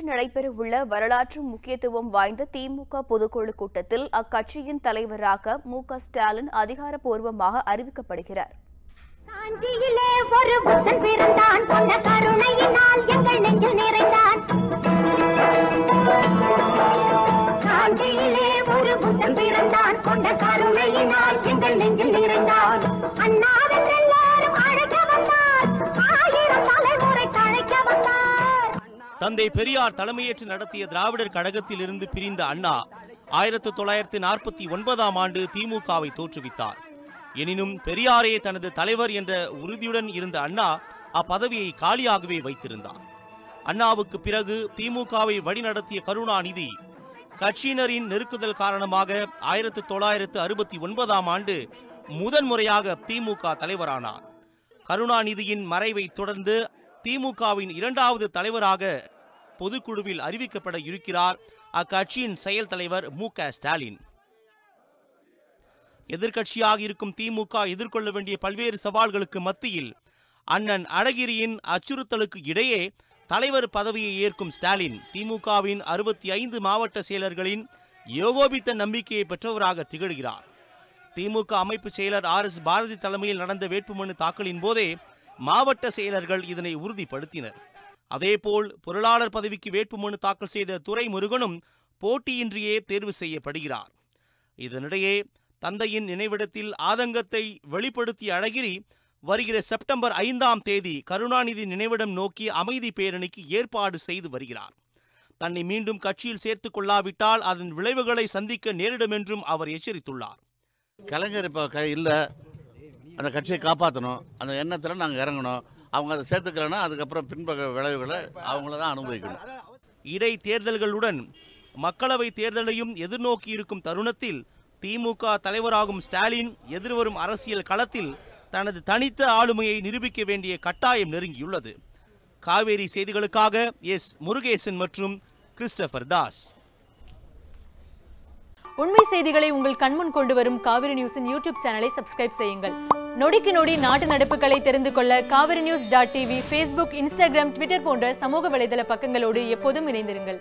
நடைபெறவுள்ள வரலாற்று முக்கியத்துவம் வாய்ந்த திமுக பொதுக்குழு கூட்டத்தில் அக்கட்சியின் தலைவராக மு.க. ஸ்டாலின் அதிகாரப்பூர்வமாக அறிவிக்கப்படுகிறார். காஞ்சியிலே ஒரு புத்தன் பிறந்தான், கொண்ட கருணையினால் எங்கள் நெஞ்சில் நிறைந்தான். காஞ்சியிலே ஒரு புத்தன் பிறந்தான், கொண்ட கருணையினால் எங்கள் நெஞ்சில் நிறைந்தான். அண்ணாவின் எல்லாரும் அழைக்க வந்தார், ஆயிரம் தலைமுறை தழைக்க வந்தார். தந்தை பெரியார் தலைமையேற்று நடத்திய திராவிடர் கழகத்தில் இருந்து பிரிந்த அண்ணா 1949ஆம் ஆண்டு திமுகவை தோற்றுவித்தார். எனினும் பெரியாரே தனது தலைவர் என்ற உறுதியுடன் இருந்த அண்ணா அப்பதவியை காலியாகவே வைத்திருந்தார். அண்ணாவுக்கு பிறகு திமுகவை வழிநடத்திய கருணாநிதி கட்சியினரின் நெருக்குதல் காரணமாக 1969ஆம் ஆண்டு முதன்முறையாக திமுக தலைவரானார். கருணாநிதியின் மறைவை தொடர்ந்து திமுகவின் இரண்டாவது தலைவராக பொதுக்குழுவில் அறிவிக்கப்பட இருக்கிறார் அக்கட்சியின் செயல் தலைவர் மு.க. ஸ்டாலின். எதிர்க்கட்சியாக இருக்கும் திமுக எதிர்கொள்ள வேண்டிய பல்வேறு சவால்களுக்கு மத்தியில் அண்ணன் அழகிரியின் அச்சுறுத்தலுக்கு இடையே தலைவர் பதவியை ஏற்கும் ஸ்டாலின் திமுகவின் 65 மாவட்ட செயலர்களின் ஏகோபித்த நம்பிக்கையை பெற்றவராக திகழ்கிறார். திமுக அமைப்பு செயலர் RS பாரதி தலைமையில் நடந்த வேட்புமனு தாக்கலின் போதே மாவட்ட செயலர்கள் இதனை உறுதிப்படுத்தினர். அதேபோல் பொருளாளர் பதவிக்கு வேட்புமனு தாக்கல் செய்த துரைமுருகனும் போட்டியின்றியே தேர்வு செய்யப்படுகிறார். இதனிடையே தந்தையின் நினைவிடத்தில் ஆதங்கத்தை வெளிப்படுத்திய அழகிரி வருகிற செப்டம்பர் 5ஆம் தேதி கருணாநிதி நினைவிடம் நோக்கி அமைதி பேரணிக்கு ஏற்பாடு செய்து வருகிறார். தன்னை மீண்டும் கட்சியில் சேர்த்துக் கொள்ளாவிட்டால் அதன் விளைவுகளை சந்திக்க நேரிடும் என்றும் அவர் எச்சரித்துள்ளார். கலைஞர் இப்போ இல்லை, அந்த கட்சியை காப்பாற்றணும், அந்த எண்ணத்தில் நாங்கள் இறங்கணும். அவங்க அதை சேர்த்துக்கலன்னா அதுக்கப்புறம் பின்பக்க விளைவுகளை அவங்கள தான் அனுபவிக்கணும். இடை தேர்தல்களுடன் மக்களவை தேர்தலையும் எதிர்நோக்கி இருக்கும் தருணத்தில் திமுக தலைவராகும் ஸ்டாலின் எதிர்வரும் அரசியல் களத்தில் தனது தனித்த ஆளுமையை நிரூபிக்க வேண்டிய கட்டாயம் நெருங்கியுள்ளது. காவேரி செய்திகளுக்காக எஸ். முருகேசன் மற்றும் கிறிஸ்டபர் தாஸ். உண்மை செய்திகளை உங்கள் கண்முன் கொண்டு வரும் காவிரி நியூஸின் யூடியூப் சேனலை சப்ஸ்கிரைப் செய்யுங்கள். நொடிக்கு நொடி நாட்டு நடப்புகளை தெரிந்து கொள்ள kaverinews.tv, Facebook, Instagram, Twitter போன்ற சமூக வலைதள பக்கங்களோடு எப்போதும் இணைந்திருங்கள்.